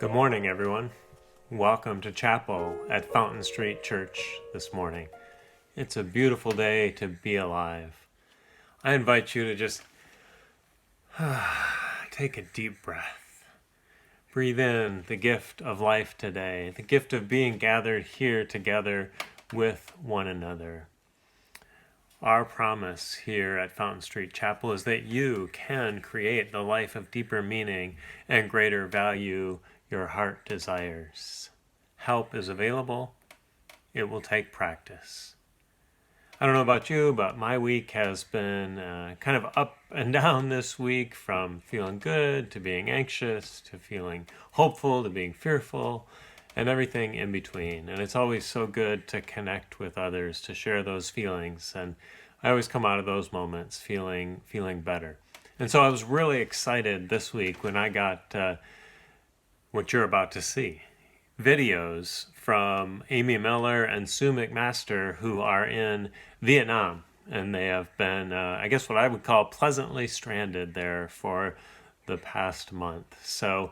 Good morning, everyone. Welcome to chapel at Fountain Street Church this morning. It's a beautiful day to be alive. I invite you to just take a deep breath. Breathe in the gift of life today, the gift of being gathered here together with one another. Our promise here at Fountain Street Chapel is that you can create the life of deeper meaning and greater value your heart desires. Help is available. It will take practice. I don't know about you, but my week has been kind of up and down this week, from feeling good to being anxious to feeling hopeful to being fearful and everything in between. And it's always so good to connect with others, to share those feelings. And I always come out of those moments feeling better. And so I was really excited this week when I got what you're about to see. Videos from Amy Miller and Sue McMaster, who are in Vietnam. And they have been, I guess what I would call pleasantly stranded there for the past month. So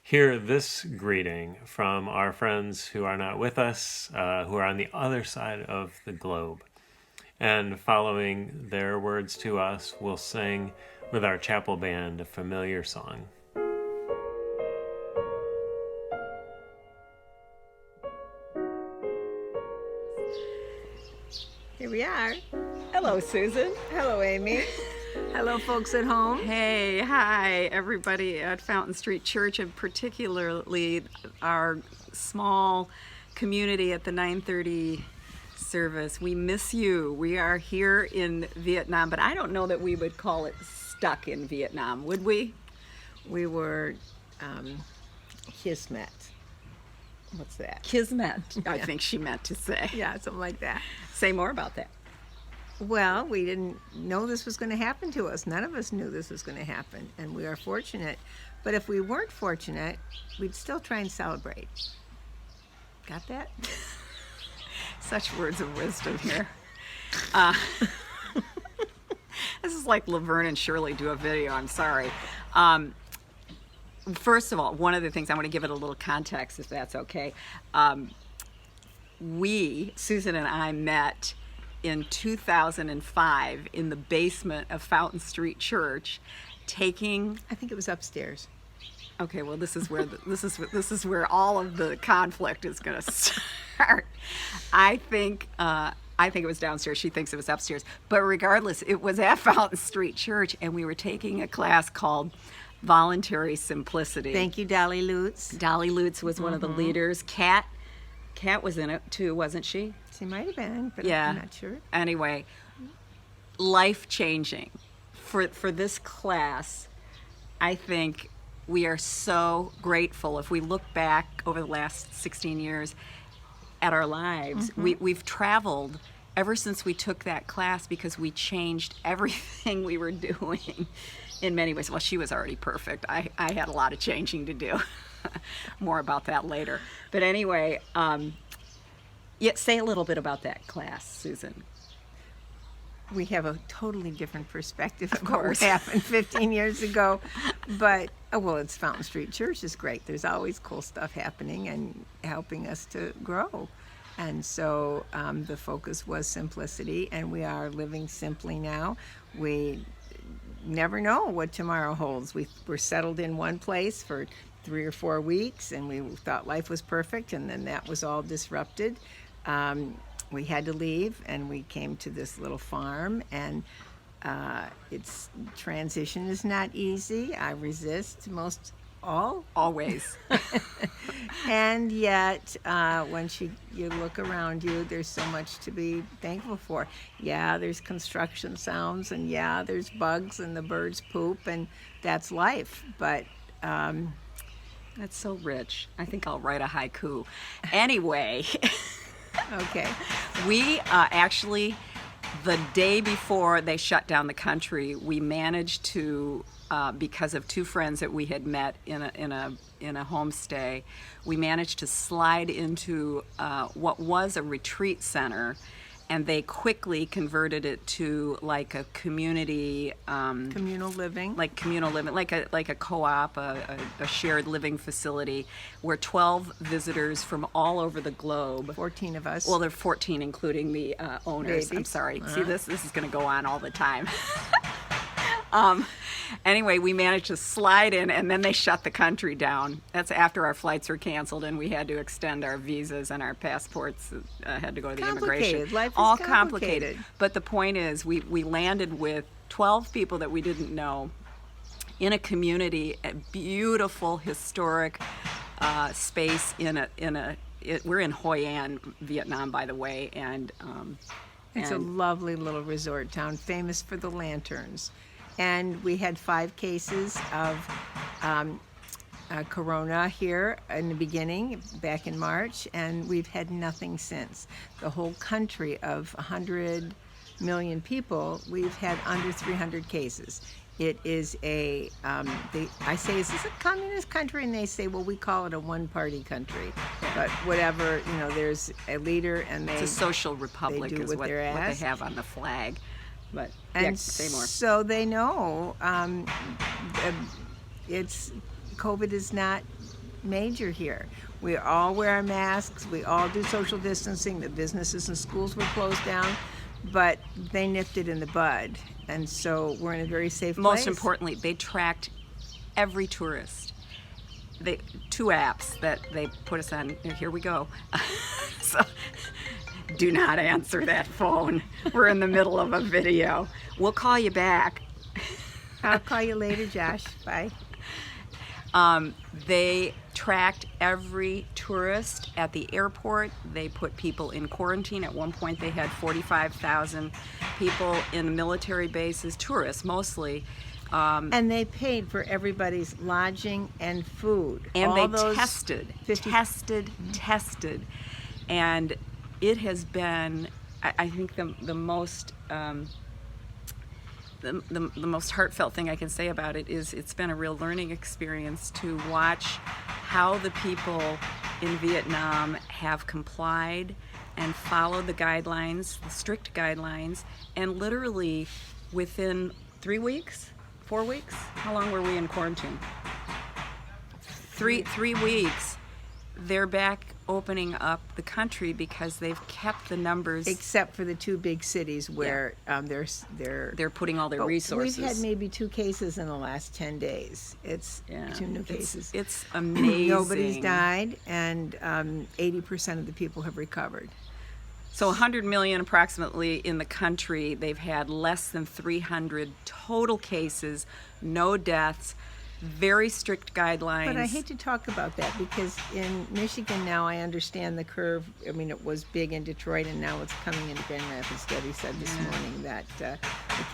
hear this greeting from our friends who are not with us, who are on the other side of the globe. And following their words to us, we'll sing with our chapel band a familiar song. Here we are. Hello, Susan. Hello, Amy. Hello, folks at home. Hey, hi, everybody at Fountain Street Church, and particularly our small community at the 9:30 service. We miss you. We are here in Vietnam, but I don't know that we would call it stuck in Vietnam, would we? We were Kismet. What's that? Kismet, I think she meant to say. Yeah, something like that. Say more about that. Well, we didn't know this was going to happen to us. None of us knew this was going to happen, and we are fortunate. But if we weren't fortunate, we'd still try and celebrate. Got that? Such words of wisdom here. This is like Laverne and Shirley do a video. I'm sorry. First of all, one of the things I want to give it a little context, if that's okay. Susan and I, met in 2005 in the basement of Fountain Street Church, taking. I think it was upstairs. Okay, well, this is where this is where all of the conflict is going to start. I think it was downstairs. She thinks it was upstairs. But regardless, it was at Fountain Street Church, and we were taking a class called Voluntary Simplicity. Thank you, Dolly Lutz. Dolly Lutz was one of the leaders. Kat was in it too, wasn't she? She might have been, but yeah. I'm not sure. Anyway, life-changing. For this class, I think we are so grateful. If we look back over the last 16 years at our lives, we've traveled ever since we took that class because we changed everything we were doing in many ways. Well, she was already perfect. I had a lot of changing to do. More about that later. But anyway, say a little bit about that class, Susan. We have a totally different perspective of what happened 15 years ago. But, it's Fountain Street Church is great. There's always cool stuff happening and helping us to grow. And so the focus was simplicity, and we are living simply now. We never know what tomorrow holds. We're settled in one place for 3 or 4 weeks, and we thought life was perfect, and then that was all disrupted. We had to leave, and we came to this little farm, and its transition is not easy. I resist always. And yet, when you look around you, there's so much to be thankful for. Yeah, there's construction sounds, and yeah, there's bugs, and the birds poop, and that's life. But that's so rich. I think I'll write a haiku. Anyway. Okay. We actually, the day before they shut down the country, we managed to, because of 2 friends that we had met in a homestay, we managed to slide into what was a retreat center and they quickly converted it to like a community, Communal living. like a co-op, a shared living facility, where 12 visitors from all over the globe. 14 of us. Well, there are 14, including the owners. I'm Babies. sorry. See, this is going to go on all the time. Anyway, we managed to slide in, and then they shut the country down. That's after our flights were canceled, and we had to extend our visas, and our passports had to go to the immigration. Complicated. Life is all complicated. But the point is, we landed with 12 people that we didn't know in a community, a beautiful historic space we're in Hoi An, Vietnam, by the way, and It's a lovely little resort town, famous for the lanterns. And we had 5 cases of corona here in the beginning, back in March, and we've had nothing since. The whole country of 100 million people, we've had under 300 cases. It is I say, is this a communist country? And they say, well, we call it a one-party country. But whatever, there's a leader, and it's a social republic do is with what their they ass. have on the flag. But And say more. so they know COVID is not major here. We all wear our masks. We all do social distancing. The businesses and schools were closed down, but they nipped it in the bud. And so we're in a very safe place. Most importantly, they tracked every tourist. 2 apps that they put us on. Here we go. So, do not answer that phone. We're in the middle of a video. We'll call you back. I'll call you later, Josh. Bye. They tracked every tourist at the airport. They put people in quarantine. At one point, they had 45,000 people in military bases, tourists mostly. And they paid for everybody's lodging and food. And all they those tested. And it has been, I think, the most the most heartfelt thing I can say about it is it's been a real learning experience to watch how the people in Vietnam have complied and followed the guidelines, the strict guidelines, and literally within 3 weeks, 4 weeks, how long were we in quarantine? Three weeks, they're back opening up the country because they've kept the numbers. Except for the 2 big cities where they're putting all their resources. We've had maybe 2 cases in the last 10 days. It's 2 new cases. It's amazing. Nobody's died, and 80% of the people have recovered. So 100 million approximately in the country. They've had less than 300 total cases, no deaths. Very strict guidelines. But I hate to talk about that because in Michigan now I understand the curve. I mean, it was big in Detroit and now it's coming into Grand Rapids. Debbie said this morning that the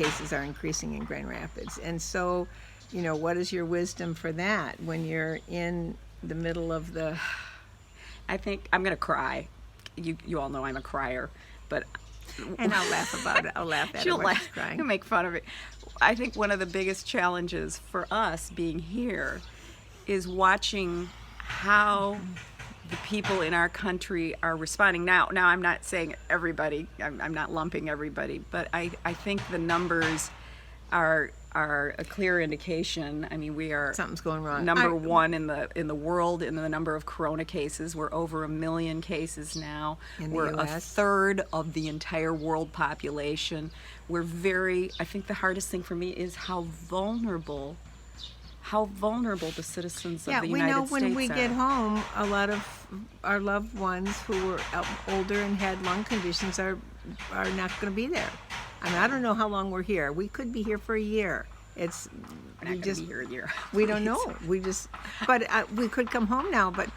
cases are increasing in Grand Rapids. And so, what is your wisdom for that when you're in the middle of the... I think I'm going to cry. You all know I'm a crier, but... And I'll laugh about it. I'll laugh at She'll it when laugh. she's crying. You'll make fun of it. I think one of the biggest challenges for us being here is watching how the people in our country are responding. Now I'm not saying everybody, I'm not lumping everybody, but I think the numbers are a clear indication. I mean, we are Something's going wrong. number one in the world in the number of corona cases. We're over 1 million cases now. In the We're a US? third of the entire world population. I think the hardest thing for me is how vulnerable the citizens of the United States are. Yeah, we know when we get home, a lot of our loved ones who were older and had lung conditions are not going to be there. I mean, I don't know how long we're here. We could be here for a year. We're not going to be here a year. We don't know. But we could come home now. But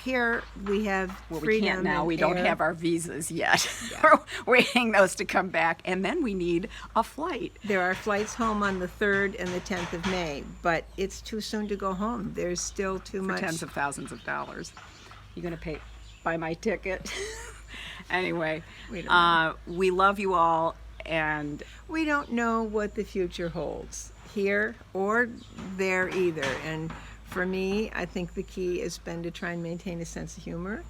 here we have freedom. We can't now. And We don't air. have our visas yet. We're waiting those to come back, and then we need a flight. There are flights home on the 3rd and the 10th of May, but it's too soon to go home. There's still too much. For tens of thousands of dollars. You going to buy my ticket? Anyway, We don't know. we love you all, and We don't know what the future holds here or there either. And for me, I think the key has been to try and maintain a sense of humor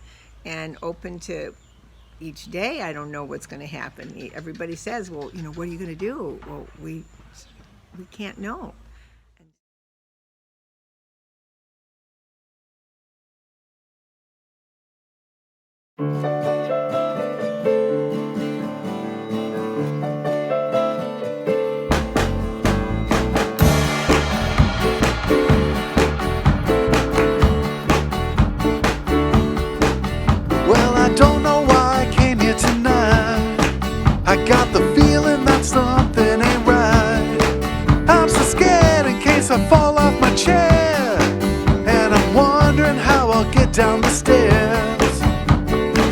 and open to each day I don't know what's going to happen. Everybody says, well, what are you going to do? Well, we can't know. Well, I don't know why I came here tonight. I got the feeling that something ain't right. I'm so scared in case I fall off my chair, and I'm wondering how I'll get down the stairs.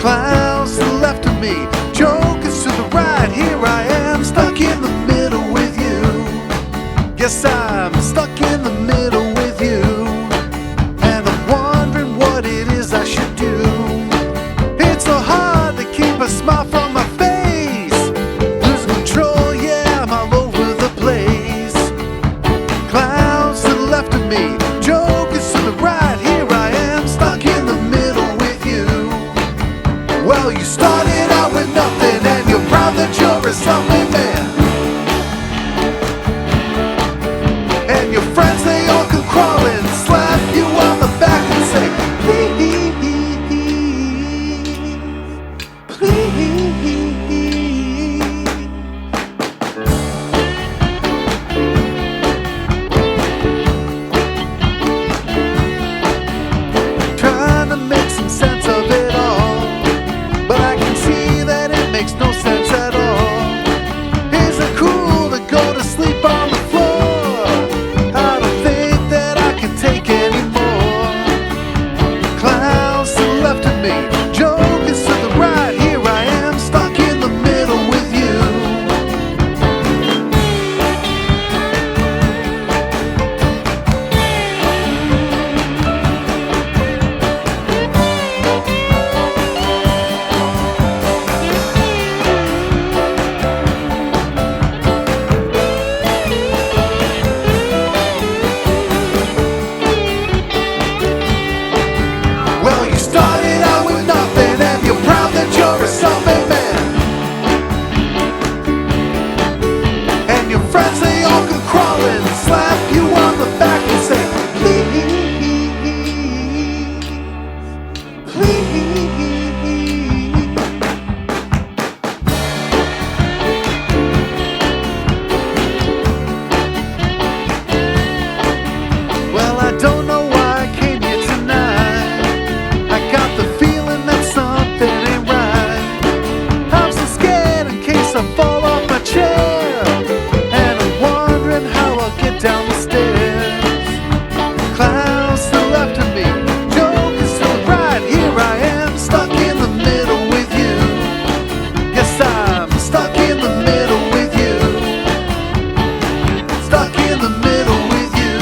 Clowns to the left of me, jokers to the right. Here I am, stuck in the middle with you. Yes, I'm stuck in the middle with you, and I'm wondering what it is I should do. It's so hard to keep a smile from my face. Lose control, yeah, I'm all over the place. Clowns to the left of me, jokers to the right. Here I am, stuck in the middle with you. Well, you started out with nothing, and you're proud that you're a something man. And your friends, they all come crawling, slap you on the back and say, please, please. Trying to make some sense of it all, but I can see that it makes no sense at all. Is it cool to go to sleep on the floor? I don't think that I can take anymore. Clowns to the left of me, jokers to the right. Here I am, stuck in the middle with you. Well, you started out with nothing, and you're proud that you're a something man. And your friends, they all come crawling, slap you on the back and say, please, please. Well, I don't know why I came here tonight. I got the feeling that something ain't right. I'm so scared in case I fall off my chair, and I'm wondering how I'll get down the stairs. Clowns to the left of me, jokers to the right. Here I am, stuck in the middle with you. Yes, I'm stuck in the middle with you. Stuck in the middle with you.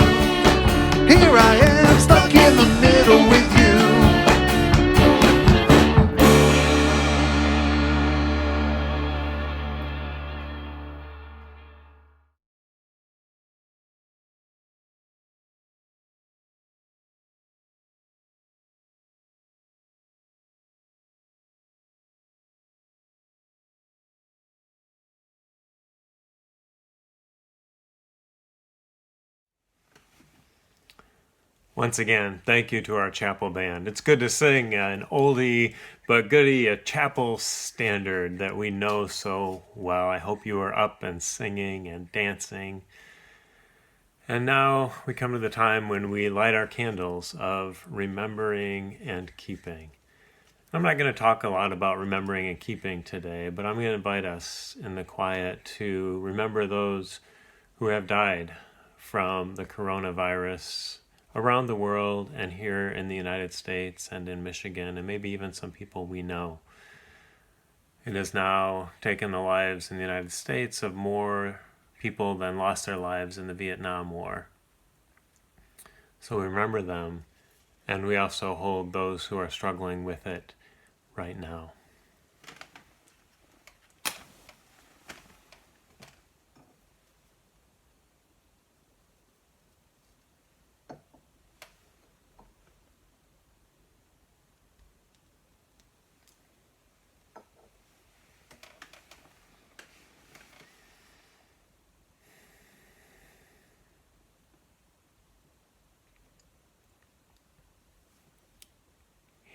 Here I am, stuck in the middle with you. Once again, thank you to our chapel band. It's good to sing an oldie but goodie, a chapel standard that we know so well. I hope you are up and singing and dancing. And now we come to the time when we light our candles of remembering and keeping. I'm not going to talk a lot about remembering and keeping today, but I'm going to invite us in the quiet to remember those who have died from the coronavirus around the world and here in the United States and in Michigan, and maybe even some people we know. It has now taken the lives in the United States of more people than lost their lives in the Vietnam War. So we remember them, and we also hold those who are struggling with it right now.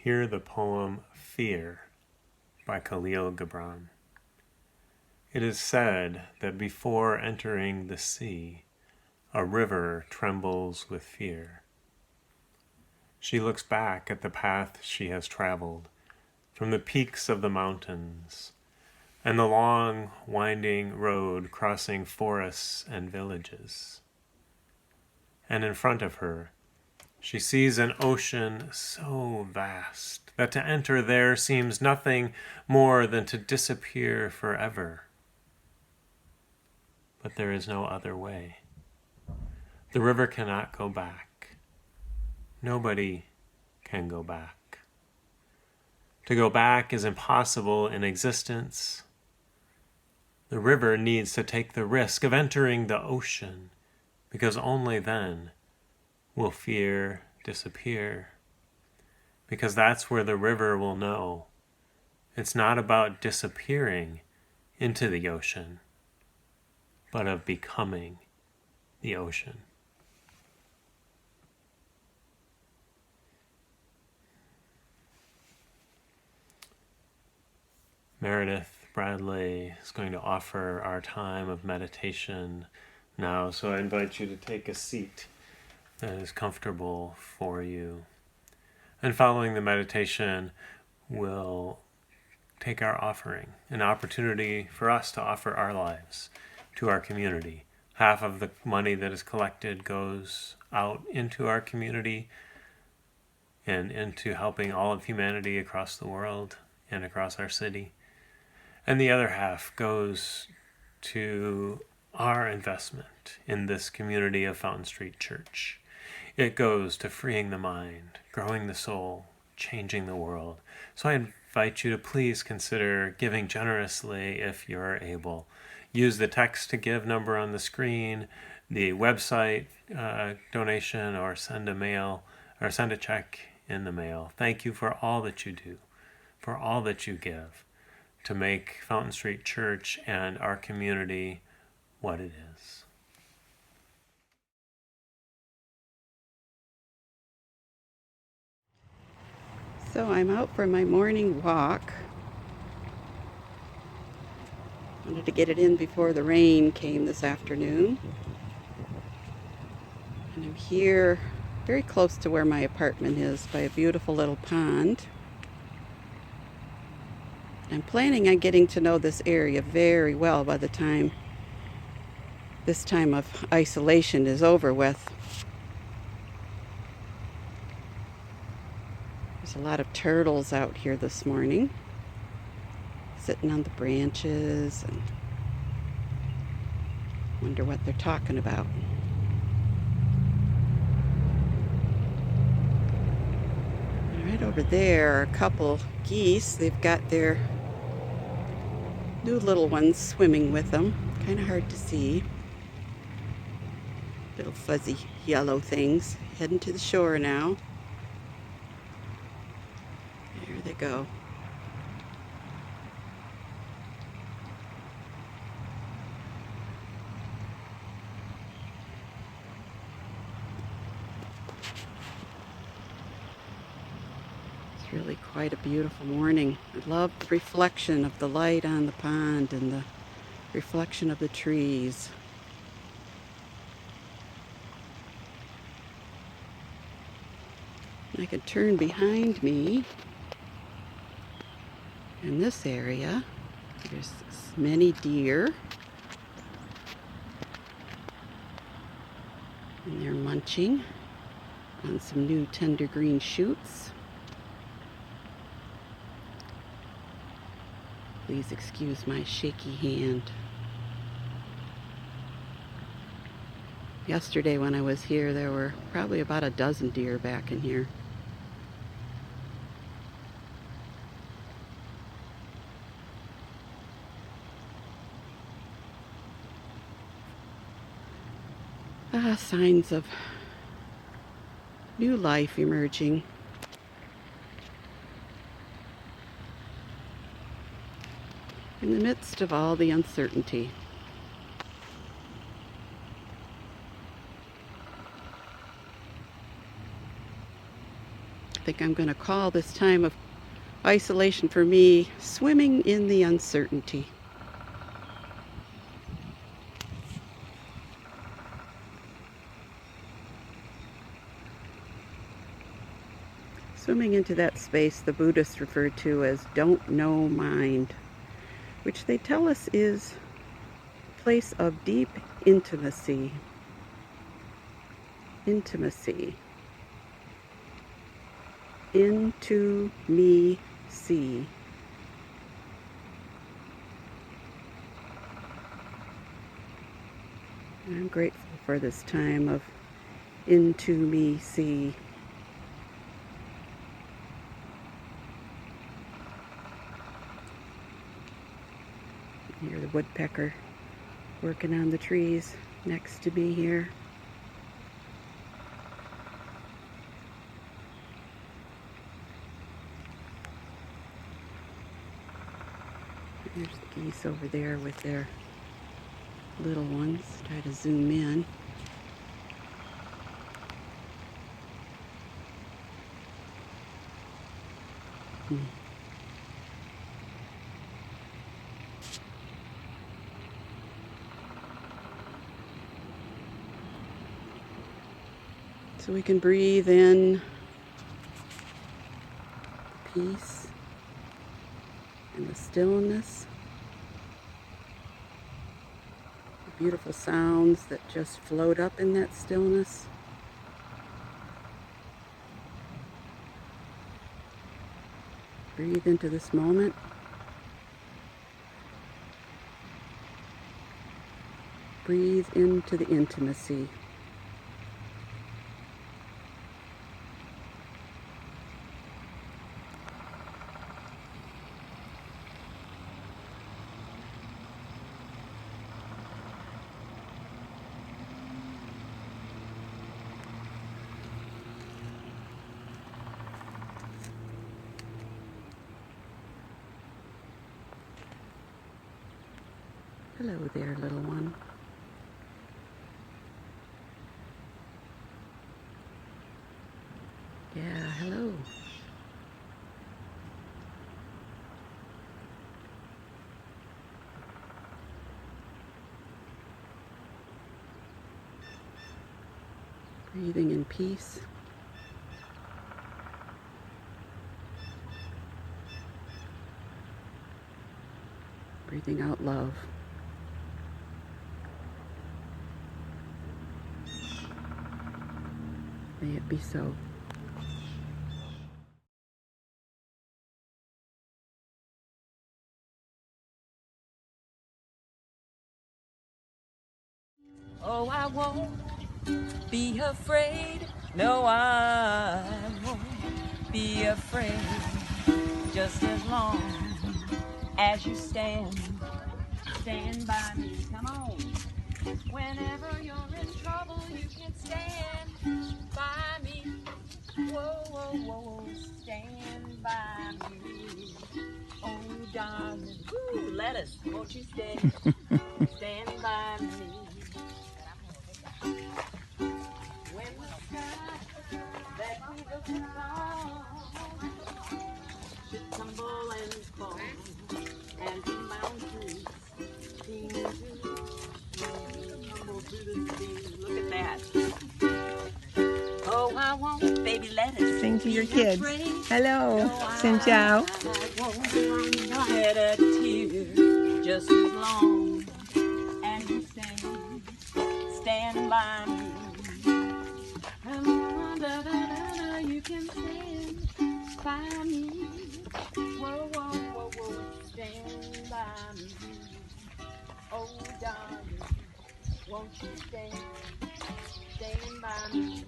hear the poem Fear by Khalil Gibran. It is said that before entering the sea, a river trembles with fear. She looks back at the path she has traveled from the peaks of the mountains and the long, winding road crossing forests and villages. And in front of her, she sees an ocean so vast that to enter there seems nothing more than to disappear forever. But there is no other way. The river cannot go back. Nobody can go back. To go back is impossible in existence. The river needs to take the risk of entering the ocean, because only then will fear disappear. Because that's where the river will know. It's not about disappearing into the ocean, but of becoming the ocean. Meredith Bradley is going to offer our time of meditation now, so I invite you to take a seat that is comfortable for you. And following the meditation, we'll take our offering, an opportunity for us to offer our lives to our community. Half of the money that is collected goes out into our community and into helping all of humanity across the world and across our city. And the other half goes to our investment in this community of Fountain Street Church. It goes to freeing the mind, growing the soul, changing the world. So I invite you to please consider giving generously if you're able. Use the text to give number on the screen, the website donation, or send a mail or send a check in the mail. Thank you for all that you do, for all that you give to make Fountain Street Church and our community what it is. So I'm out for my morning walk. Wanted to get it in before the rain came this afternoon. And I'm here very close to where my apartment is by a beautiful little pond. I'm planning on getting to know this area very well by the time this time of isolation is over with. There's a lot of turtles out here this morning, sitting on the branches, and wonder what they're talking about. And right over there are a couple geese. They've got their new little ones swimming with them. Kind of hard to see. Little fuzzy yellow things heading to the shore now. There they go. It's really quite a beautiful morning. I love the reflection of the light on the pond and the reflection of the trees. I could turn behind me. In this area, there's many deer. And they're munching on some new tender green shoots. Please excuse my shaky hand. Yesterday when I was here, there were probably about a dozen deer back in here. Signs of new life emerging. In the midst of all the uncertainty. think I'm going to call this time of isolation for me swimming in the uncertainty. Swimming into that space the Buddhists refer to as don't know mind, which they tell us is a place of deep intimacy. Intimacy. Into me see. And I'm grateful for this time of into me see. Hear the woodpecker working on the trees next to me here. There's the geese over there with their little ones. Try to zoom in. So we can breathe in peace and the stillness, the beautiful sounds that just float up in that stillness. Breathe into this moment. Breathe into the intimacy. Hello there, little one. Yeah, hello. Breathing in peace. Breathing out love. May it be so. Oh, I won't be afraid. No, I won't be afraid. Just as long as you stand by me. Come on. Whenever you're in trouble, you can stand by me. Whoa, whoa, whoa, stand by me. Oh, darling, woo, lettuce, won't you stand by me? When the sky that we look upon should tumble and fall, and the mountains seem to tumble to the sea. Look at that. Oh, I won't, baby, let us Sing to your be kids. afraid. Hello. No, Xin chào. I won't shed a tear just as long as you stand by me. You can stand by me. Whoa, whoa, whoa, whoa, stand by me. Oh, darling, won't you stand by me?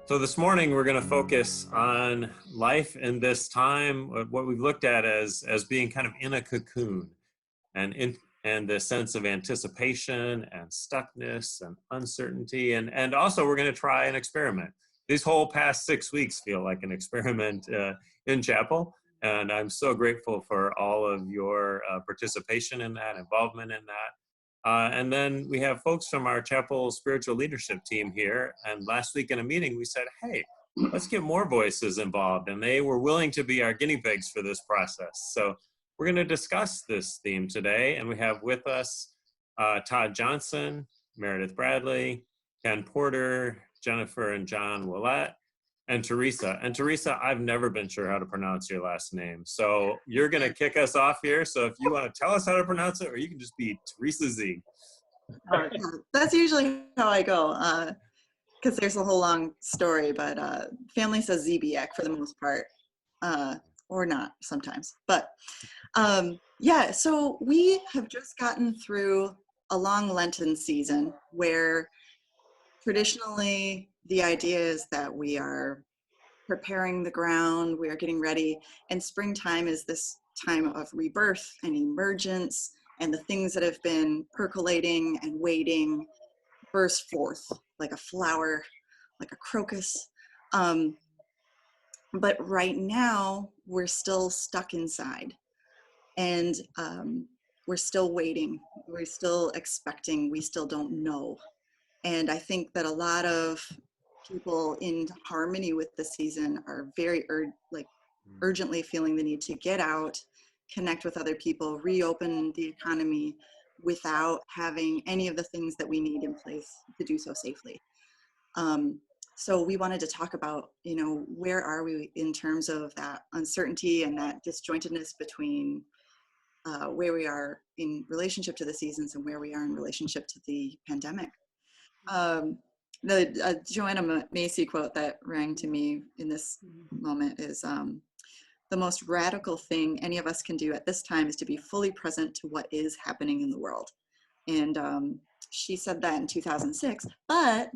So this morning we're going to focus on life in this time, what we've looked at as being kind of in a cocoon. And and the sense of anticipation and stuckness and uncertainty. And also we're going to try an experiment. These whole past 6 weeks feel like an experiment in chapel. And I'm so grateful for all of your participation in that, involvement in that. And then we have folks from our chapel spiritual leadership team here. And last week in a meeting, we said, hey, let's get more voices involved. And they were willing to be our guinea pigs for this process. So we're going to discuss this theme today. And we have with us Todd Johnson, Meredith Bradley, Ken Porter, Jennifer and John Willette, and Teresa. And Teresa, I've never been sure how to pronounce your last name. So you're going to kick us off here. So if you want to tell us how to pronounce it, or you can just be Teresa Z. That's usually how I go, because there's a whole long story, but family says Zbiciak for the most part, or not sometimes. But yeah, so we have just gotten through a long Lenten season where traditionally the idea is that we are preparing the ground, we are getting ready, and springtime is this time of rebirth and emergence, and the things that have been percolating and waiting burst forth like a flower, like a crocus. But right now we're still stuck inside, and we're still waiting, we're still expecting, we still don't know. And I think that a lot of people in harmony with the season are very urgently feeling the need to get out, connect with other people, reopen the economy without having any of the things that we need in place to do so safely. So we wanted to talk about, where are we in terms of that uncertainty and that disjointedness between where we are in relationship to the seasons and where we are in relationship to the pandemic. The Joanna Macy quote that rang to me in this moment is, the most radical thing any of us can do at this time is to be fully present to what is happening in the world. And she said that in 2006, but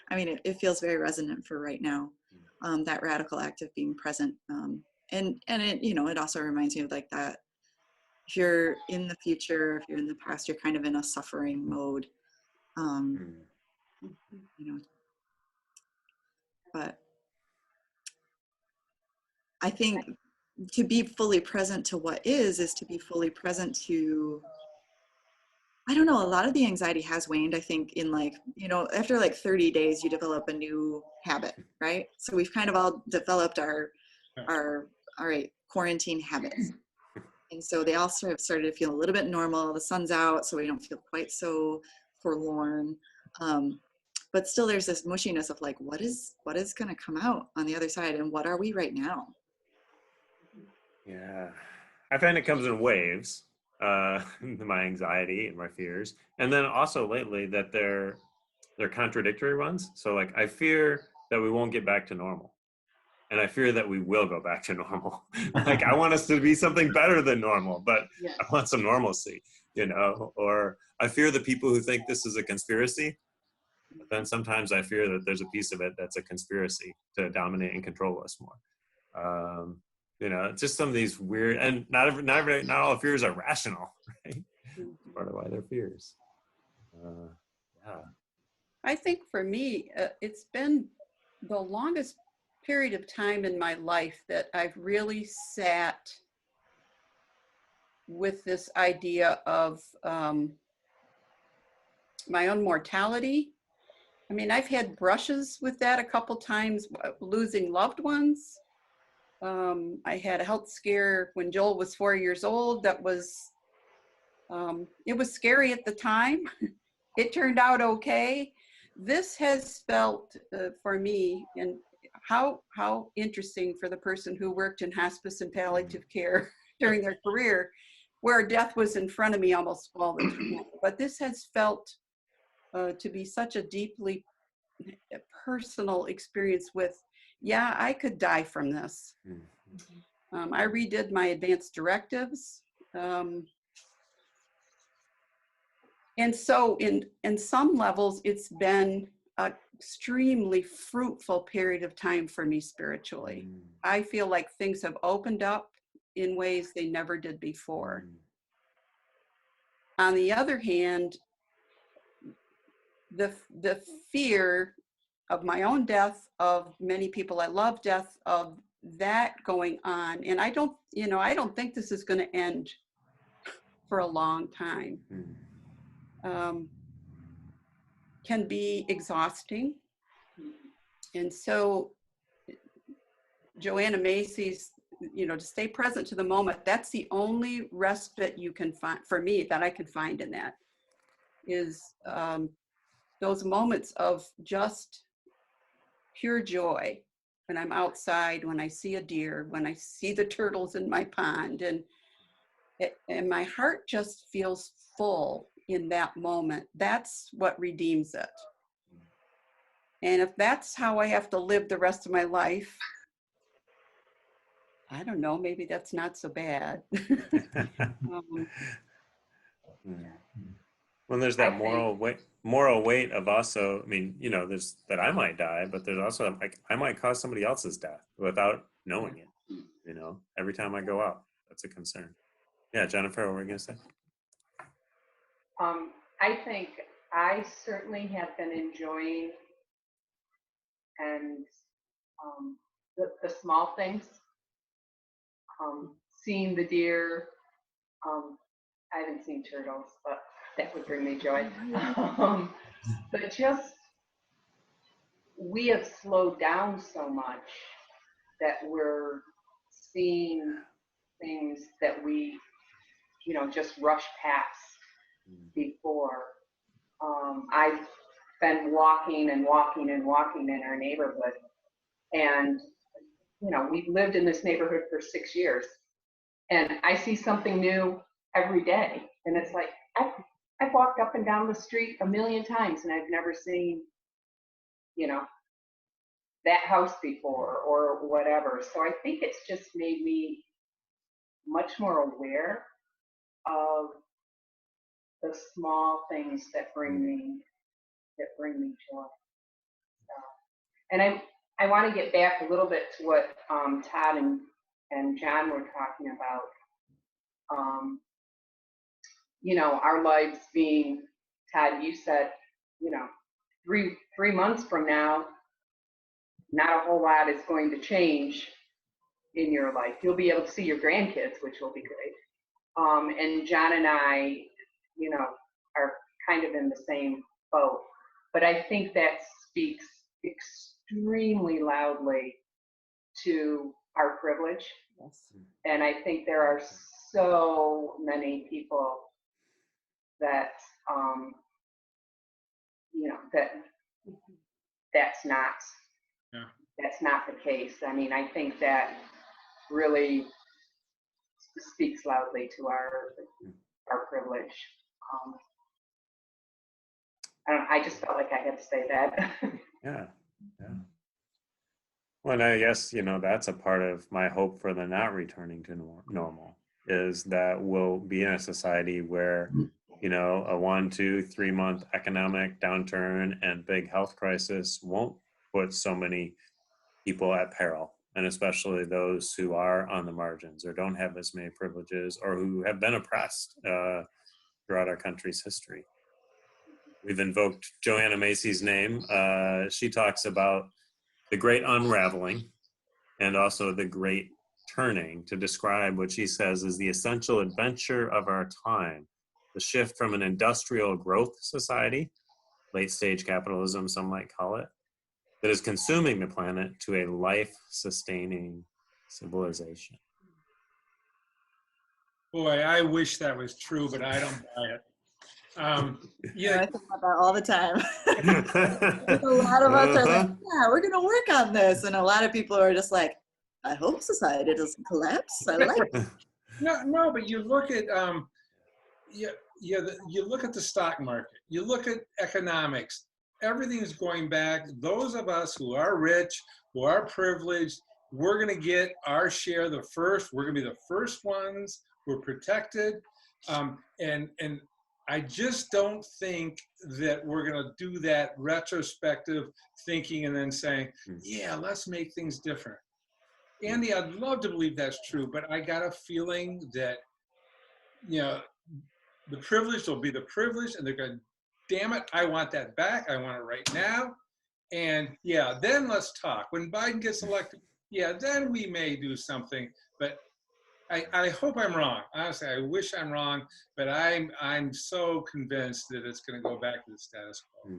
I mean, it feels very resonant for right now, that radical act of being present. And it, it also reminds me of like that, if you're in the future, if you're in the past, you're kind of in a suffering mode. But I think to be fully present to what is to be fully present to, I don't know, a lot of the anxiety has waned, I think, in after 30 days, you develop a new habit, right? So we've kind of all developed our quarantine habits. And so they all sort of started to feel a little bit normal. The sun's out, so we don't feel quite so forlorn. But still there's this mushiness of what is going to come out on the other side, and what are we right now? Yeah, I find it comes in waves, my anxiety and my fears. And then also lately that they're contradictory ones. So I fear that we won't get back to normal. And I fear that we will go back to normal. I want us to be something better than normal, but yeah. I want some normalcy, or I fear the people who think this is a conspiracy. But then sometimes I fear that there's a piece of it that's a conspiracy to dominate and control us more. Just some of these weird, and not all fears are rational, right? That's part of why they're fears. Yeah. I think for me, it's been the longest period of time in my life that I've really sat with this idea of my own mortality. I mean, I've had brushes with that a couple times, losing loved ones. I had a health scare when Joel was 4 years old. That was, it was scary at the time. It turned out okay. This has felt for me, and how interesting for the person who worked in hospice and palliative care during their career, where death was in front of me almost all the time. But this has felt to be such a deeply personal experience with, yeah, I could die from this. I redid my advanced directives. And so in some levels, it's been an extremely fruitful period of time for me spiritually. I feel like things have opened up in ways they never did before. on the other hand, the fear of my own death, of many people I love death, of that going on, and I don't think this is going to end for a long time. Can be exhausting. And so Joanna Macy's, to stay present to the moment, that's the only respite you can find, for me, that I can find in that, is those moments of just pure joy. When I'm outside, when I see a deer, when I see the turtles in my pond, and my heart just feels full in that moment. That's what redeems it. And if that's how I have to live the rest of my life, I don't know, maybe that's not so bad. Well, there's that moral weight of also, I mean, there's that I might die, but there's also like I might cause somebody else's death without knowing it. Every time I go out, that's a concern. Yeah, Jennifer, what were you gonna say? I think I certainly have been enjoying and the small things, seeing the deer. I haven't seen turtles, but that would bring me joy. But just, we have slowed down so much that we're seeing things that we, just rush past before. I've been walking and walking and walking in our neighborhood, and we've lived in this neighborhood for 6 years, and I see something new every day, and it's like I've walked up and down the street a million times, and I've never seen that house before or whatever. So I think it's just made me much more aware of the small things that bring me joy. And I want to get back a little bit to what Todd and John were talking about. Our lives being, Todd, you said, 3 months from now, not a whole lot is going to change in your life. You'll be able to see your grandkids, which will be great. And John and I, are kind of in the same boat. But I think that speaks extremely loudly to our privilege. Yes. And I think there are so many people that, that's not the case. I mean, I think that really speaks loudly to our privilege. I just felt like I had to say that. Yeah. Well, and I guess, that's a part of my hope for the not returning to normal, is that we'll be in a society where, a 1, 2, 3 month economic downturn and big health crisis won't put so many people at peril, and especially those who are on the margins or don't have as many privileges or who have been oppressed throughout our country's history. We've invoked Joanna Macy's name. She talks about the great unraveling and also the great turning to describe what she says is the essential adventure of our time, the shift from an industrial growth society, late stage capitalism, some might call it, that is consuming the planet, to a life-sustaining civilization. Boy, I wish that was true, but I don't buy it. I think about that all the time. A lot of us are like, yeah, we're going to work on this. And a lot of people are just like, I hope society doesn't collapse. I like it. No, but you look at you look at the stock market, you look at economics, everything is going back. Those of us who are rich, who are privileged, we're going to get our share the first. We're going to be the first ones. We're protected. And I just don't think that we're going to do that retrospective thinking and then saying, yeah, let's make things different. Andy, I'd love to believe that's true, but I got a feeling that, the privileged will be the privileged, and they're going, damn it, I want that back. I want it right now. And yeah, then let's talk. When Biden gets elected, yeah, then we may do something. But I hope I'm wrong. Honestly, I wish I'm wrong, but I'm so convinced that it's going to go back to the status quo.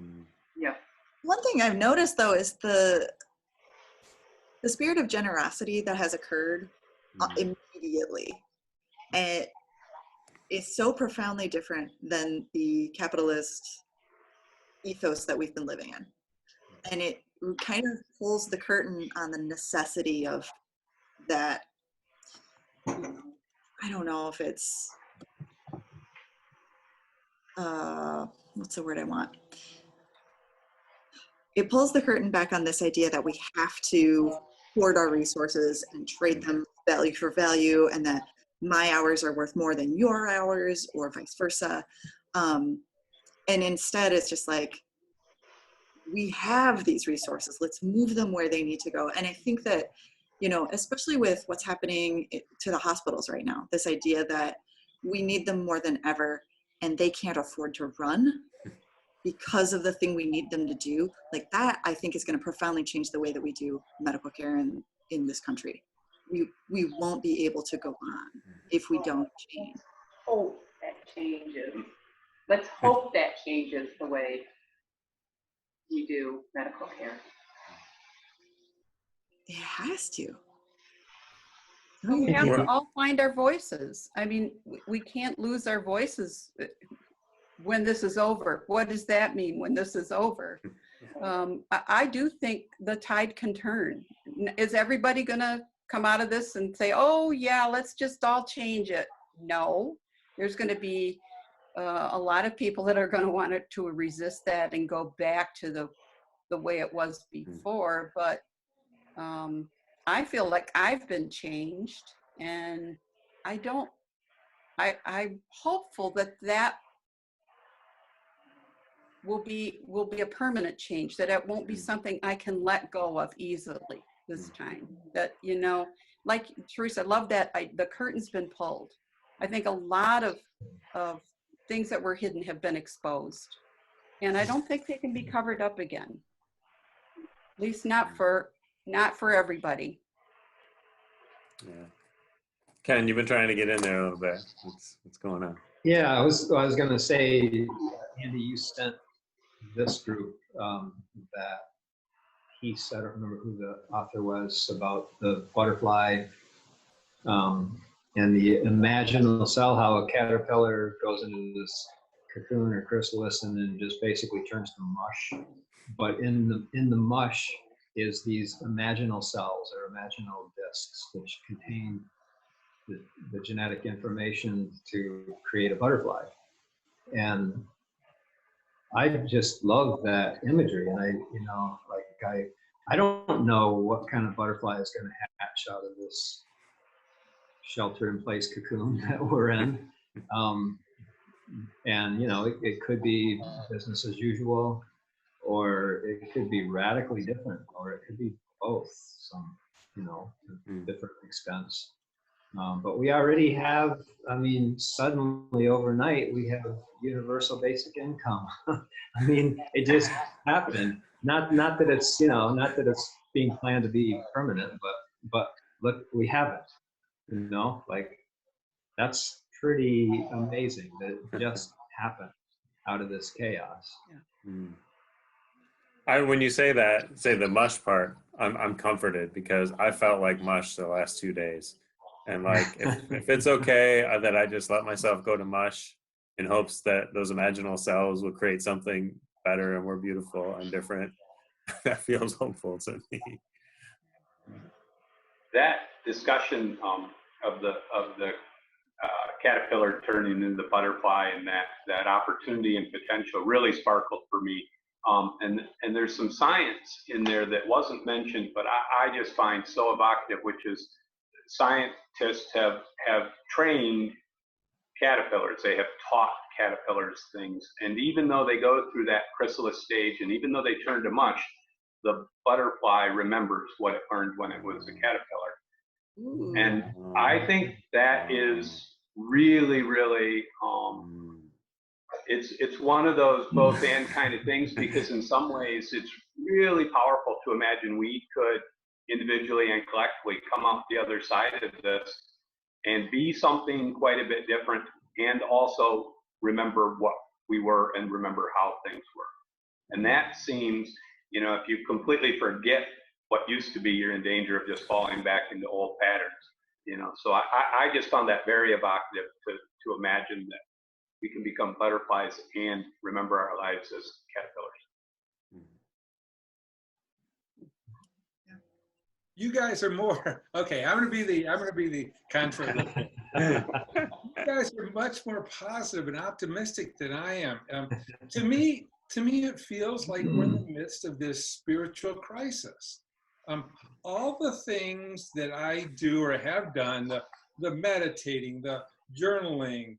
Yeah. One thing I've noticed though is the spirit of generosity that has occurred immediately, and it's so profoundly different than the capitalist ethos that we've been living in, and it kind of pulls the curtain on the necessity of that. I don't know if it's what's the word I want? It pulls the curtain back on this idea that we have to hoard our resources and trade them value for value, and that my hours are worth more than your hours, or vice versa. And instead, it's just like, we have these resources, let's move them where they need to go. And I think that, you know, especially with what's happening to the hospitals right now, this idea that we need them more than ever and they can't afford to run because of the thing we need them to do, like that, I think is going to profoundly change the way that we do medical care in this country. We won't be able to go on if we don't change. Hope that changes. Let's hope that changes the way we do medical care. It has to. But we have to all find our voices. I mean, we can't lose our voices when this is over. What does that mean when this is over? I do think the tide can turn. Is everybody gonna come out of this and say, oh yeah, let's just all change it? No, there's gonna be a lot of people that are gonna want to resist that and go back to the way it was before. But I feel like I've been changed, and I'm hopeful that will be a permanent change, that it won't be something I can let go of easily this time. That, you know, like Teresa, I love that the curtain's been pulled. I think a lot of things that were hidden have been exposed, and I don't think they can be covered up again. At least not for everybody. Yeah. Ken, you've been trying to get in there a little bit. What's going on? Yeah, I was going to say, Andy, you sent this group that piece, I don't remember who the author was, about the butterfly and the imaginal cell, how a caterpillar goes into this cocoon or chrysalis and then just basically turns to mush. But in the mush is these imaginal cells or imaginal discs which contain the genetic information to create a butterfly. And I just love that imagery. And I don't know what kind of butterfly is going to hatch out of this shelter-in-place cocoon that we're in. And, you know, it could be business as usual, or it could be radically different, or it could be both, some, you know, to different extents. But we already have, I mean, suddenly overnight, we have universal basic income. I mean, it just happened. Not that it's, you know, not that it's being planned to be permanent, but look, we have it, you know, like that's pretty amazing that it just happened out of this chaos. Yeah. When you say that, say the mush part, I'm comforted because I felt like mush the last 2 days. And like, if it's okay that I just let myself go to mush in hopes that those imaginal cells will create something better and more beautiful and different, that feels hopeful to me. That discussion of the caterpillar turning into the butterfly and that opportunity and potential really sparkled for me. And there's some science in there that wasn't mentioned, but I just find so evocative, which is scientists have trained caterpillars. They have taught caterpillars things. And even though they go through that chrysalis stage, and even though they turn to mush, the butterfly remembers what it learned when it was a caterpillar. Ooh. And I think that is really, really it's one of those both and kind of things, because in some ways it's really powerful to imagine we could individually and collectively come out the other side of this and be something quite a bit different, and also remember what we were and remember how things were. And that seems, you know, if you completely forget what used to be, you're in danger of just falling back into old patterns, you know. So I just found that very evocative to imagine that we can become butterflies and remember our lives as caterpillars. You guys are more, okay, I'm gonna be the contrary. You guys are much more positive and optimistic than I am. To me, it feels like we're in the midst of this spiritual crisis. All the things that I do or have done, the meditating, the journaling,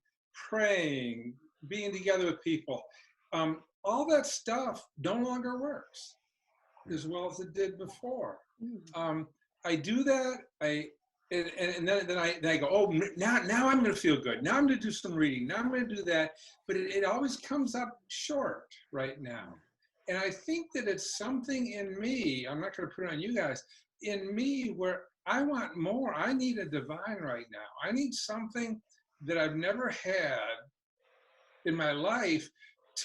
praying, being together with people, all that stuff no longer works as well as it did before. I do that, and then I go, oh, now I'm going to feel good. Now I'm going to do some reading. Now I'm going to do that. But it always comes up short right now. And I think that it's something in me, I'm not going to put it on you guys, in me where I want more. I need a divine right now. I need something that I've never had in my life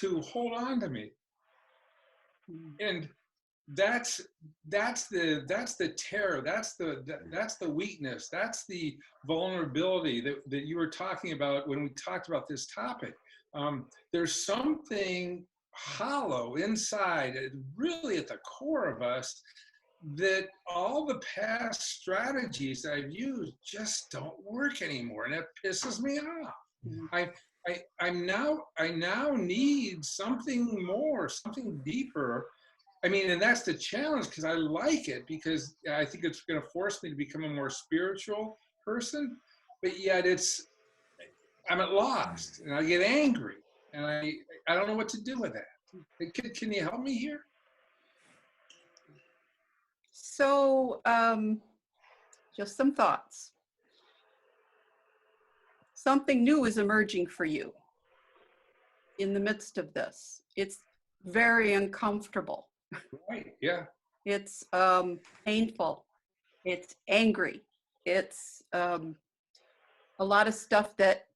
to hold on to me. And that's the terror, that's the weakness, that's the vulnerability that you were talking about when we talked about this topic. There's something hollow inside, really at the core of us, that all the past strategies I've used just don't work anymore, and it pisses me off. I now need something more, something deeper. I mean, and that's the challenge, because I like it, because I think it's going to force me to become a more spiritual person, but yet I'm at lost, and I get angry, and I don't know what to do with that. Can you help me here? So, just some thoughts. Something new is emerging for you in the midst of this. It's very uncomfortable. Right, yeah. It's painful. It's angry. It's a lot of stuff that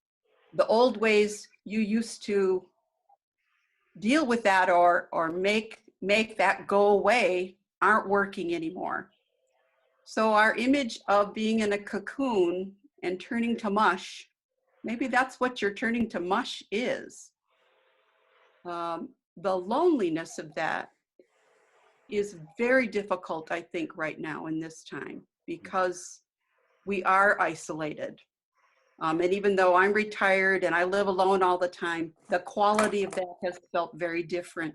the old ways you used to deal with that or make that go away aren't working anymore. So our image of being in a cocoon and turning to mush, maybe that's what your turning to mush is. The loneliness of that is very difficult, I think, right now in this time, because we are isolated. And even though I'm retired and I live alone all the time, the quality of that has felt very different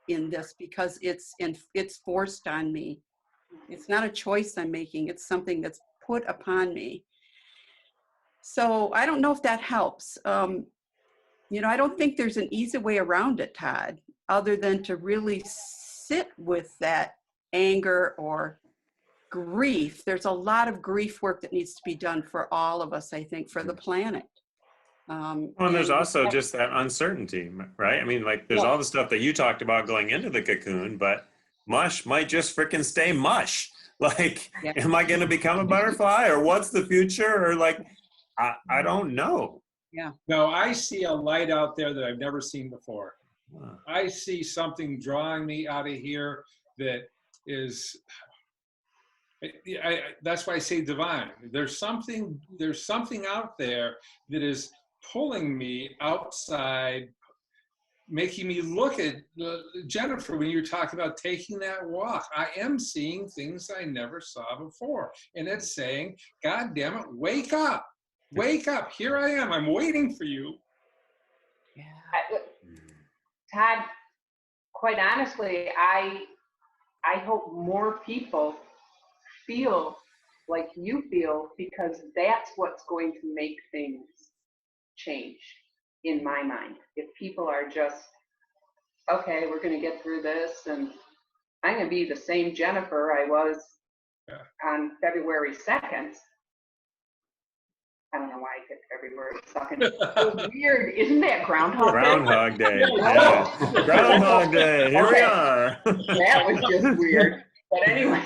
in this, because it's forced on me. It's not a choice I'm making. It's something that's put upon me. So I don't know if that helps. You know, I don't think there's an easy way around it, Todd, other than to really sit with that anger or grief. There's a lot of grief work that needs to be done for all of us, I think, for the planet. Well, and there's also just that uncertainty, right? I mean, like, there's all the stuff that you talked about going into the cocoon, but mush might just frickin' stay mush. Like, am I going to become a butterfly, or what's the future? Or like, I don't know. Yeah. No, I see a light out there that I've never seen before. I see something drawing me out of here that is, that's why I say divine. There's something out there that is pulling me outside, making me look at Jennifer, when you're talking about taking that walk. I am seeing things I never saw before. And it's saying, God damn it, wake up. Wake up. Here I am. I'm waiting for you. Todd, quite honestly, I hope more people feel like you feel, because that's what's going to make things change in my mind. If people are just, okay, we're going to get through this, and I'm going to be the same Jennifer I was on February 2nd. I don't know why I picked every word. Sucking. So weird. Isn't that Groundhog Day? Groundhog Day. Yeah. Yeah. Groundhog Day. Here we Okay. are. That was just weird. But anyway,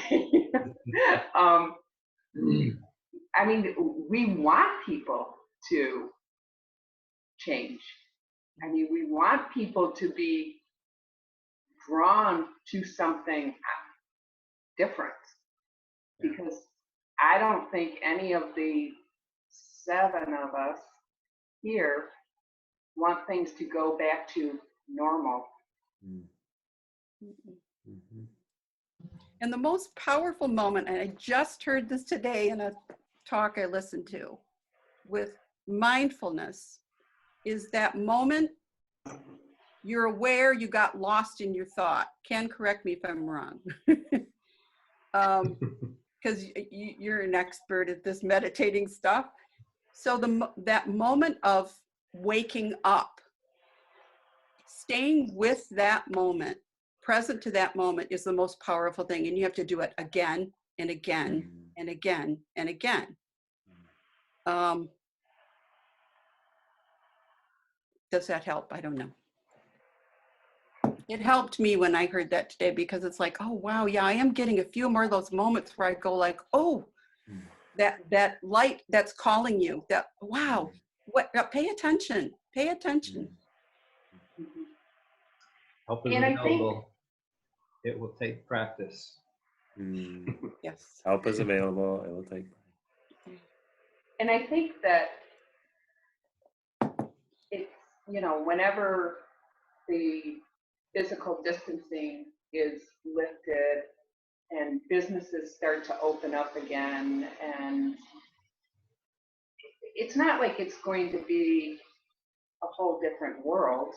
I mean, we want people to change. I mean, we want people to be drawn to something different, because I don't think any of the 7 of us here want things to go back to normal. Mhm. And the most powerful moment, and I just heard this today in a talk I listened to, with mindfulness, is that moment you're aware you got lost in your thought. Ken, correct me if I'm wrong. Because you're an expert at this meditating stuff. So that moment of waking up, staying with that moment, present to that moment, is the most powerful thing. And you have to do it again and again and again and again. Does that help? I don't know. It helped me when I heard that today, because it's like, oh, wow, yeah, I am getting a few more of those moments where I go like, oh, that light that's calling you, that, wow, what, pay attention, pay attention. Help is And I think- available. It will take practice. Yes. Help is available. It will take. And I think that it's, whenever the physical distancing is lifted and businesses start to open up again, and it's not like it's going to be a whole different world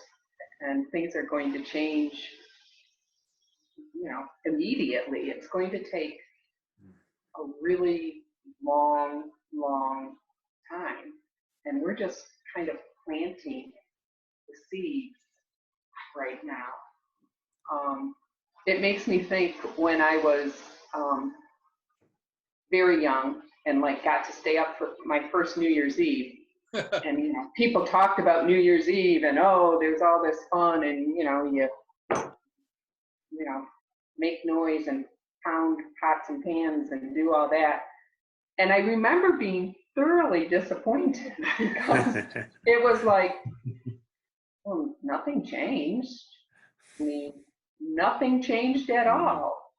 and things are going to change, immediately. It's going to take a really long time, and we're just kind of planting the seeds right now. It makes me think when I was very young and got to stay up for my first New Year's Eve, and people talked about New Year's Eve and, oh, there's all this fun, and you make noise and pound pots and pans and do all that. And I remember being thoroughly disappointed because it was like, well, nothing changed. I mean, nothing changed at all,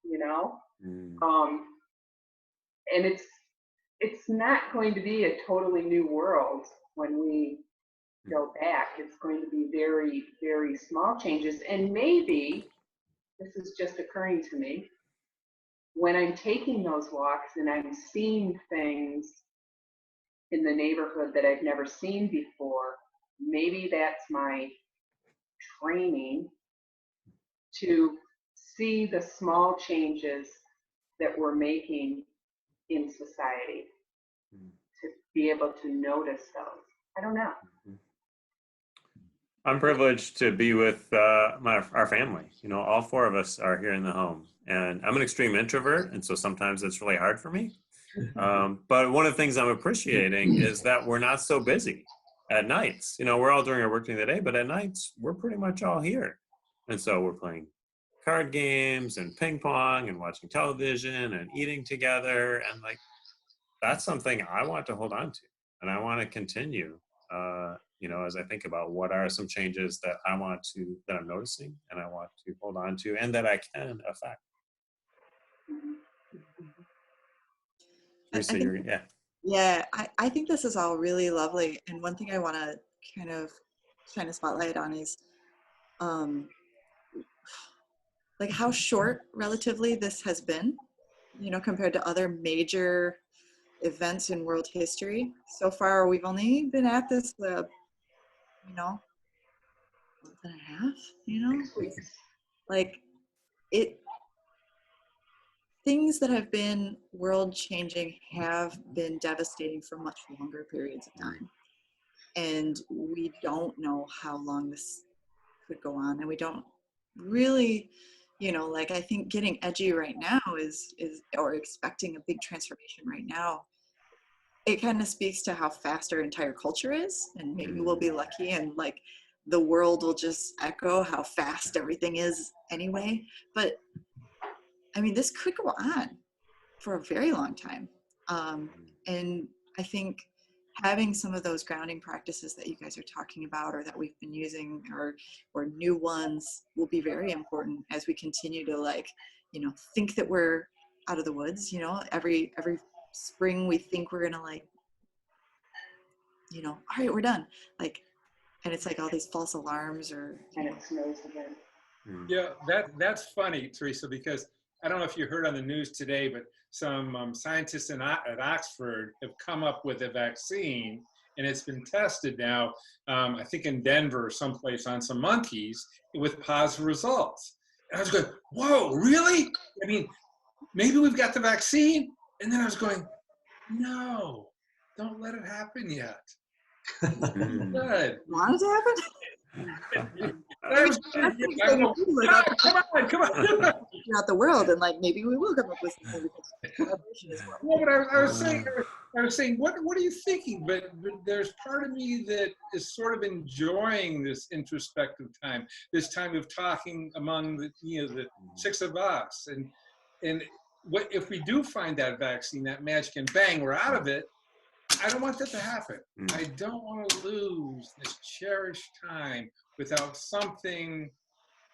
and it's not going to be a totally new world when we go back. It's going to be very, very small changes. And maybe, this is just occurring to me, when I'm taking those walks and I'm seeing things in the neighborhood that I've never seen before, maybe that's my training to see the small changes that we're making in society, to be able to notice those. I don't know. I'm privileged to be with our family. All 4 of us are here in the home, and I'm an extreme introvert, and so sometimes it's really hard for me. But one of the things I'm appreciating is that we're not so busy at nights. We're all doing our work during the day, but at nights we're pretty much all here, and so we're playing card games and ping pong and watching television and eating together, and that's something I want to hold on to, and I want to continue. As I think about what are some changes that that I'm noticing and I want to hold on to and that I can affect. Teresa, Yeah, I think this is all really lovely. And one thing I want to kind of shine a spotlight on is how short relatively this has been, compared to other major events in world history. So far, we've only been at this, month and a half, 6 weeks. Things that have been world changing have been devastating for much longer periods of time. And we don't know how long this could go on. And we don't really, I think getting edgy right now is or expecting a big transformation right now it kind of speaks to how fast our entire culture is, and maybe we'll be lucky and like the world will just echo how fast everything is anyway. But I mean, this could go on for a very long time. And I think having some of those grounding practices that you guys are talking about, or that we've been using, or new ones, will be very important as we continue to, like, you know, think that we're out of the woods. You know, every spring we think we're gonna, like, you know, all right, we're done, like, and it's like all these false alarms, or And it snows again. Yeah, that's funny, Teresa, because I don't know if you heard on the news today, but some scientists at Oxford have come up with a vaccine, and it's been tested now, I think in Denver or someplace, on some monkeys with positive results. And I was going, whoa, really? I mean, maybe we've got the vaccine? And then I was going, no, don't let it happen yet. Good. Want it to happen? I was, I go, come on. Throughout the world, and like maybe we will come up with some collaboration as well. Yeah, but I was saying, what are you thinking? But there's part of me that is sort of enjoying this introspective time, this time of talking among the, you know, the six of us, and what if we do find that vaccine, that magic, and bang, we're out of it. I don't want that to happen. I don't want to lose this cherished time without something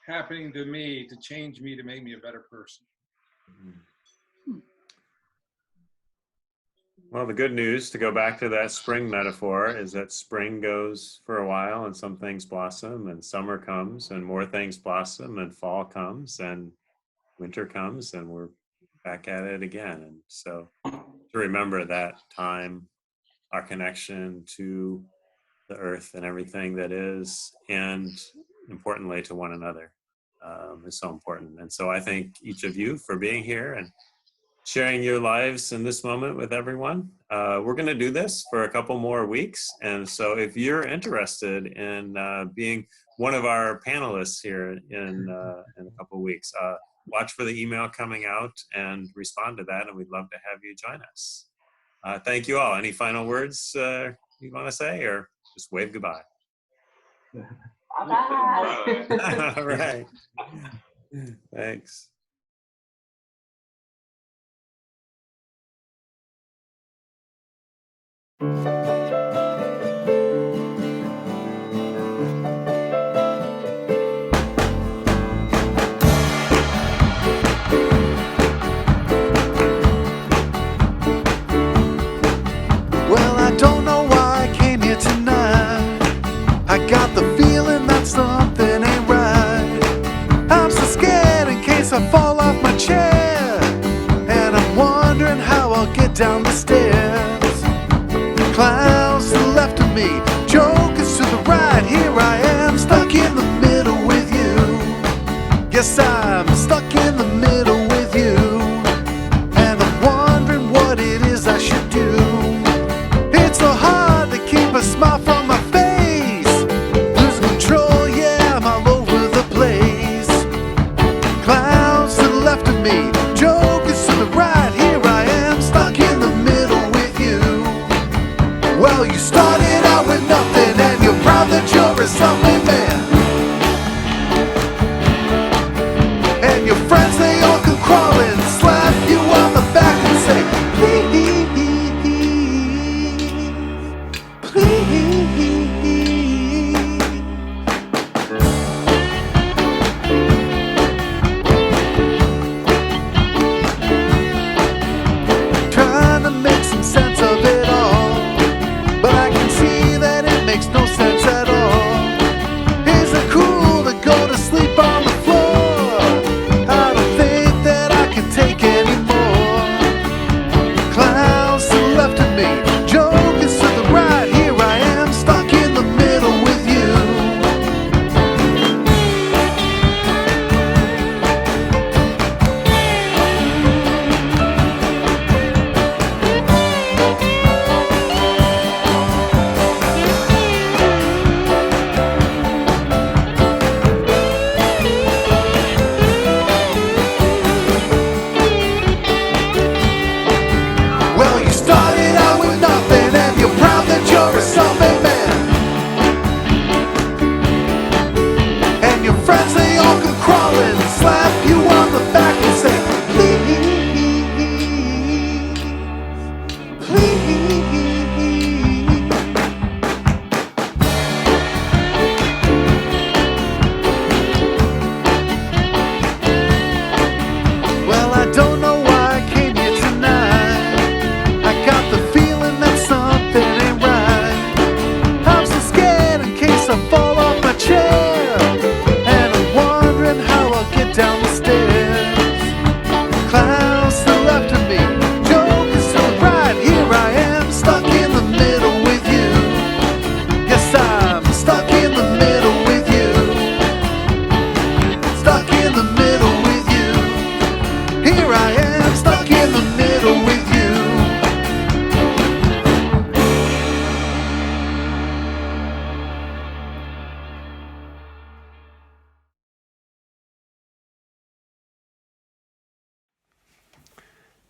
happening to me to change me, to make me a better person. Well, the good news, to go back to that spring metaphor, is that spring goes for a while and some things blossom, and summer comes and more things blossom, and fall comes and winter comes, and we're back at it again. And so to remember that time, our connection to the earth and everything that is, and importantly to one another, is so important. And so I thank each of you for being here and sharing your lives in this moment with everyone. We're going to do this for a couple more weeks. And so if you're interested in being one of our panelists here in a couple weeks, watch for the email coming out and respond to that. And we'd love to have you join us. Thank you all. Any final words you want to say, or just wave goodbye? Bye-bye. All right. Thanks. Well, I don't know why I came here tonight. I got the feeling that something ain't right. I'm so scared in case I fall off my chair, and I'm wondering how I'll get down the stairs. Clowns to the left of me, jokers to the right. Here I am, stuck in the middle with you. Yes, I'm stuck in the middle with you, and I'm wondering what it is I should do. It's so hard to keep a smile from my face. Losing control, yeah, I'm all over the place. Clowns to the left of me, jokers to the right. Here I am, stuck in the middle with you. Well, you started out with nothing, and you're proud that you're a something man. And your friends, they all come crawling, slap you on the back and say, please, please. Trying to make some sense of it all, but I can see that it makes no sense at all.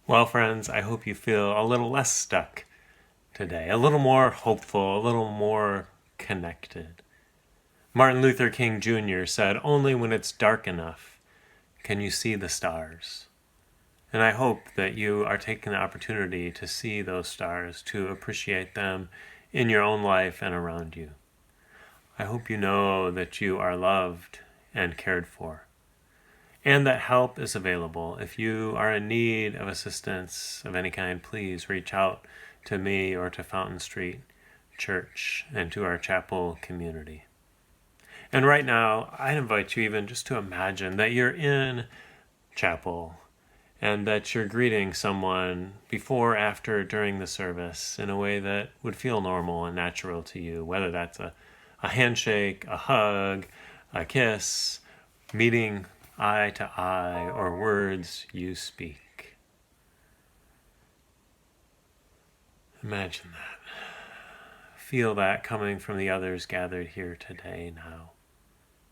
Well, friends, I hope you feel a little less stuck today, a little more hopeful, a little more connected. Martin Luther King Jr. said, "Only when it's dark enough can you see the stars." And I hope that you are taking the opportunity to see those stars, to appreciate them in your own life and around you. I hope you know that you are loved and cared for, and that help is available. If you are in need of assistance of any kind, please reach out to me or to Fountain Street Church and to our chapel community. And right now, I invite you even just to imagine that you're in chapel and that you're greeting someone before, after, during the service in a way that would feel normal and natural to you, whether that's a handshake, a hug, a kiss, meeting eye to eye, or words you speak. Imagine that. Feel that coming from the others gathered here today now.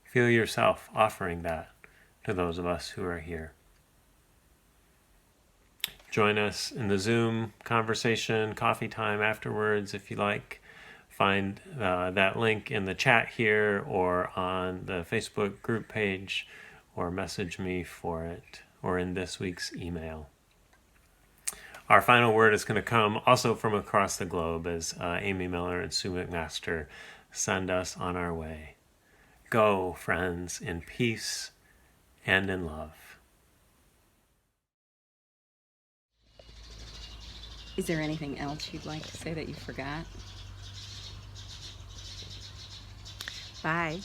Feel yourself offering that to those of us who are here. Join us in the Zoom conversation, coffee time afterwards if you like. Find that link in the chat here or on the Facebook group page, or message me for it, or in this week's email. Our final word is going to come also from across the globe as Amy Miller and Sue McMaster send us on our way. Go, friends, in peace and in love. Is there anything else you'd like to say that you forgot? Bye.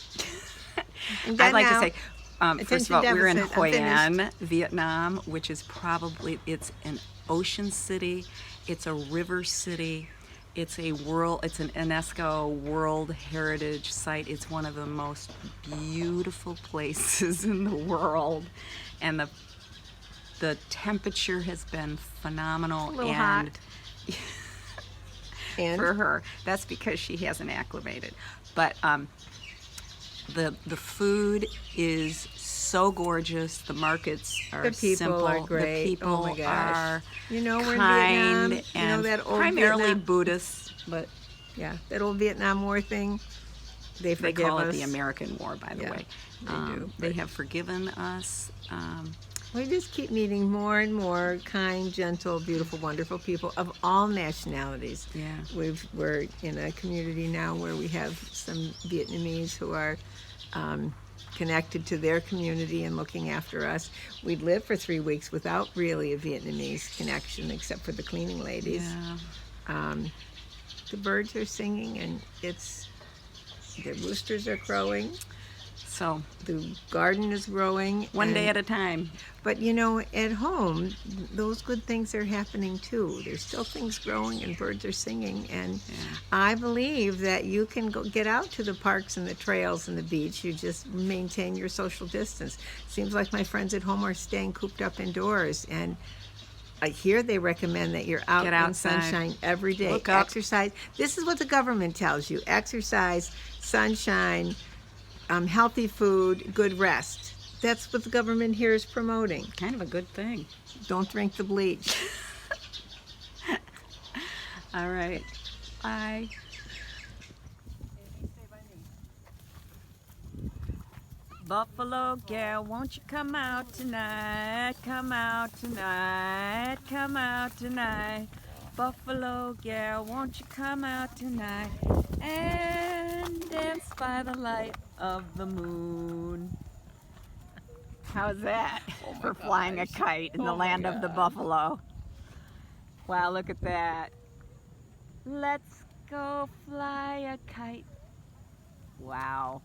I'd like to say, first of all, we're in deficit. Hoi I'm An, Vietnam, which is probably, it's an ocean city, it's a river city, it's an UNESCO World Heritage Site. It's one of the most beautiful places in the world, and the temperature has been phenomenal. A little hot. And For her, that's because she hasn't acclimated. But the food is so gorgeous. The markets are The people simple. are great. The people Oh my gosh. are You know, we're in kind Vietnam, you and know that old primarily Vietnam- Buddhist, but Yeah, that old Vietnam War thing. They they forgive call us. it the American War, by the Yeah, way. they do, They but- have forgiven us. We just keep meeting more and more kind, gentle, beautiful, wonderful people of all nationalities. Yeah. We're in a community now where we have some Vietnamese who are connected to their community and looking after us. We'd lived for 3 weeks without really a Vietnamese connection except for the cleaning ladies. Yeah. The birds are singing and the roosters are crowing. So The garden is growing. one day and- at a time. But you know, at home, those good things are happening too. There's still things growing and birds are singing. And I believe that you can get out to the parks and the trails and the beach. You just maintain your social distance. Seems like my friends at home are staying cooped up indoors. And here they recommend that you're out Get in outside. sunshine every day. Look up. Exercise. This is what the government tells you. Exercise, sunshine, healthy food, good rest. That's what the government here is promoting. Kind of a good thing. Don't drink the bleach. All right. Bye. Buffalo gal, won't you come out tonight? Come out tonight. Come out tonight. Buffalo gal, won't you come out tonight and dance by the light of the moon? How's that for flying a kite in the land of the buffalo? Wow, look at that. Let's go fly a kite. Wow.